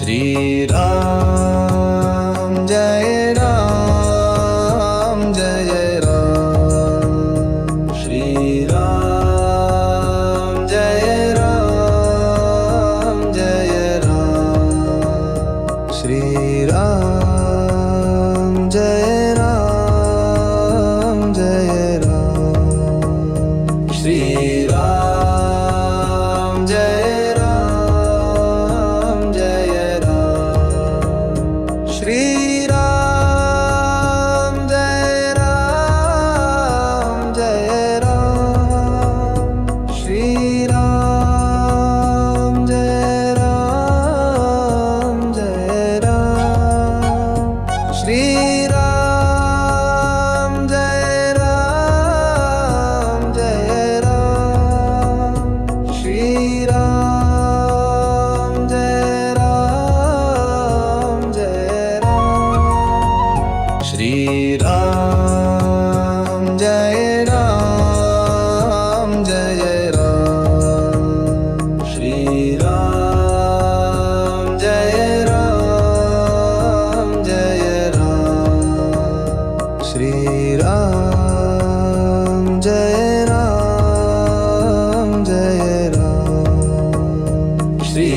Shri Ram Jai Ram Jai Ram Shri Ram Jai Ram Jai Ram Shri Ram Jai Ram Jai Ram Shri Ram Jai Ram Jai Ram Shri Ram Jai Ram Jai Ram Shri Ram Jai Ram Jai Ram Shri Ram Jai Ram Jai Ram Shri Ram Jai Ram Jai Ram Shri Ram Jai Ram Jai Ram Shri Ram Jai Ram Jai Ram Shri Ram Jai Ram Jai Ram Shri